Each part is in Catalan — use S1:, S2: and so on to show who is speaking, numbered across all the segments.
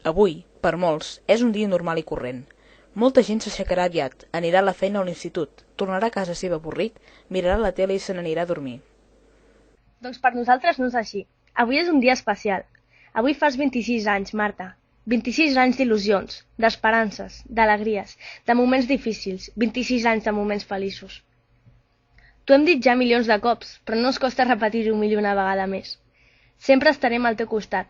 S1: Avui, per molts, és un dia normal i corrent. Molta gent s'aixecarà aviat, anirà a la feina o a l'institut, tornarà a casa seva avorrit, mirarà la tele i se n'anirà a dormir.
S2: Doncs per nosaltres no és així. Avui és un dia especial. Avui fas 26 anys, Marta. 26 anys d'il·lusions, d'esperances, d'alegries, de moments difícils, 26 anys de moments feliços. T'ho hem dit ja milions de cops, però no ens costa repetir-ho una vegada més. Sempre estarem al teu costat,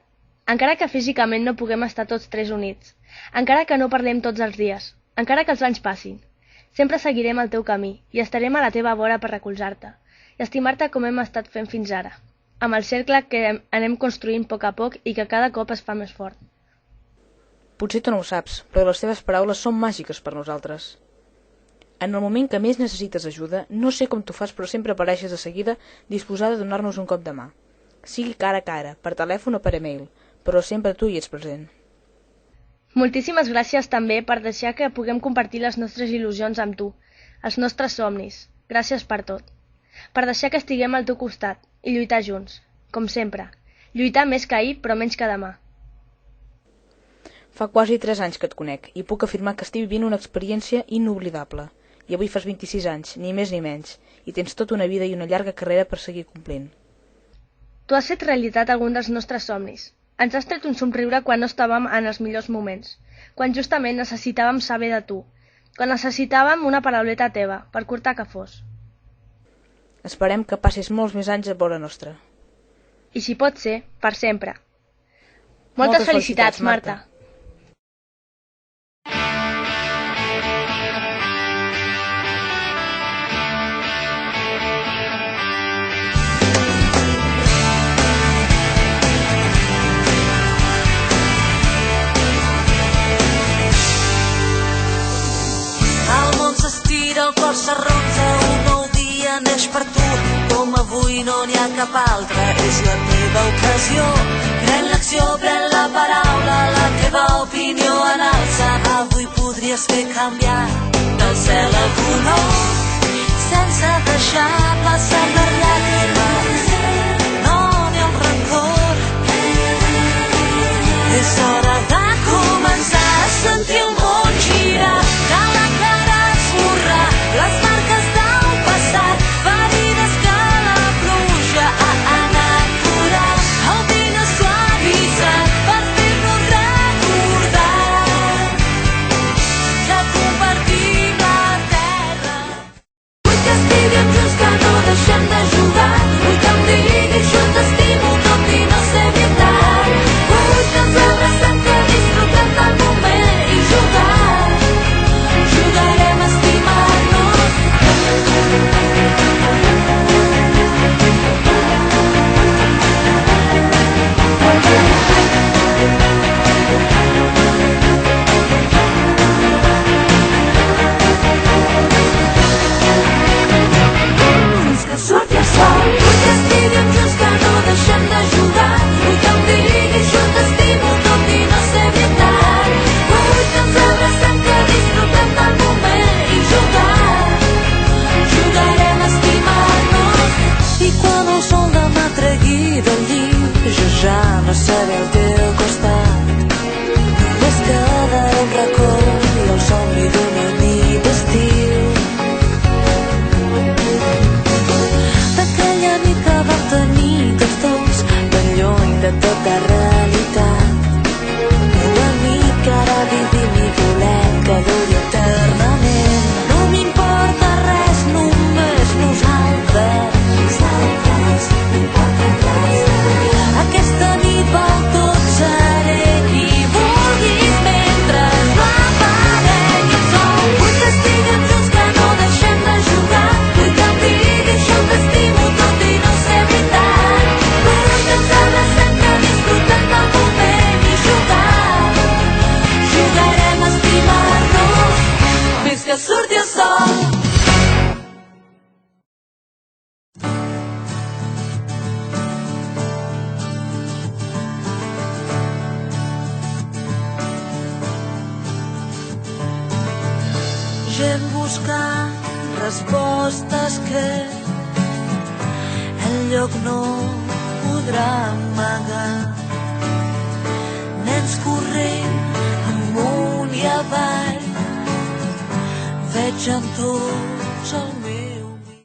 S2: encara que físicament no puguem estar tots tres units, encara que no parlem tots els dies, encara que els anys passin. Sempre seguirem el teu camí i estarem a la teva vora per recolzar-te i estimar-te com hem estat fent fins ara, amb el cercle que anem construint a poc i que cada cop es fa més fort.
S1: Potser tu no ho saps, però les teves paraules són màgiques per nosaltres. En el moment que més necessites ajuda, no sé com t'ho fas, però sempre apareixes de seguida disposada a donar-nos un cop de mà. Sigui cara a cara, per telèfon o per e-mail, però sempre tu hi ets present.
S2: Moltíssimes gràcies també per deixar que puguem compartir les nostres il·lusions amb tu, els nostres somnis. Gràcies per tot. Per deixar que estiguem al teu costat i lluitar junts, com sempre. Lluitar més que ahir, però menys que demà.
S1: Fa quasi 3 anys que et conec i puc afirmar que estic vivint una experiència inoblidable. I avui fas 26 anys, ni més ni menys, i tens tota una vida i una llarga carrera per seguir complint.
S2: Tu has fet realitat algun dels nostres somnis. Ens has tret un somriure quan no estàvem en els millors moments, quan justament necessitàvem saber de tu, quan necessitàvem una parauleta teva, per curta que fos.
S1: Esperem que passis molts més anys a vora nostra.
S2: I si pot ser, per sempre. Moltes felicitats, Marta.
S3: El cor s'arronsa, un nou dia neix per tu, com avui no n'hi ha cap altra, és la teva ocasió. Pren l'acció, pren la paraula, la teva opinió en alça. Avui podries fer canviar del cel al color, sense deixar passar les llàgrimes, no ni el rancor. És hora de començar a sentir el món girar, de la cara esborrar les marques del passat, ferides que la pluja ha anat curant. El vent ha suavitzat per fer-nos recordar que compartim la terra. Vull que estiguem junts, que no deixem de jugar. Vull que em diguis jo t'estimo tot i no ser veritat. Vull que ens abracem, que disfrutem del moment i jugar. Jugarem a estimar-nos. Fins que surti el sol. Vull que estiguem junts, que no deixem de jugar. Vull que em diguis jo t'estimo tot i no ser veritat. Vull que ens abracem, que disfrutem del moment i jugar. Jugarem a estimar-nos. I quan el sol demà tregui del llit, jo ja no seré al teu costat. Només quedarà un racó i el somni d'una nit d'estiu. D'aquella nit que vam tenir tots dos, ben lluny de tota realitat. Una nit que ara vivim i volem que duri eternament. No m'importa res, només nosaltres. Aquesta nit val tot, seré qui vulguis mentre l'apaguem el sol. Vull que estiguem junts, que no deixem de jugar. Vull que em diguis jo t'estimo tot i no ser veritat. Vull que ens abracem, que disfrutem del moment i jugar. Jugarem a estimar-nos fins que surti el sol. Gent buscant respostes que el lloc no podrà amagar. Nens corrent llantós al meu vi.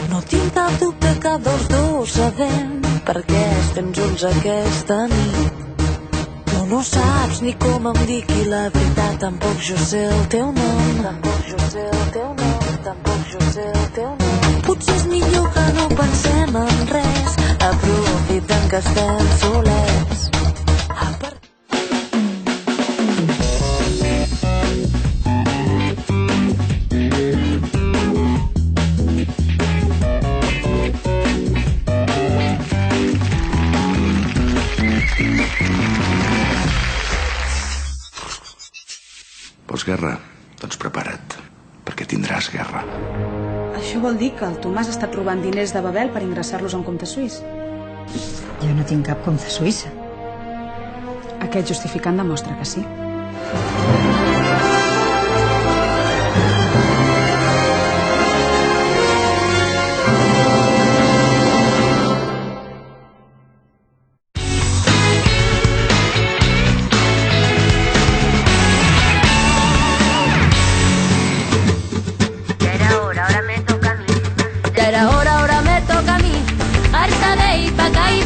S3: No tinc cap dubte, cap dels dos sabem per què estem junts aquesta nit. No saps ni com em dic i la veritat tampoc jo sé el teu nom. Tampoc jo sé el teu nom, tampoc jo sé el teu nom. Potser és millor que no pensem en res, aprofitant que estem solets.
S4: Vols guerra? Doncs prepara't, perquè tindràs guerra.
S5: Això vol dir que el Tomàs ha estat robant diners de Babel per ingressar-los a un compte suís.
S6: Jo no tinc cap compte a Suïssa.
S5: Aquest justificant demostra que sí.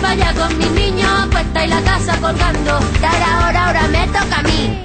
S3: Allá con mis niños a cuesta y la casa colgando. Ya era hora, ahora me toca a mí.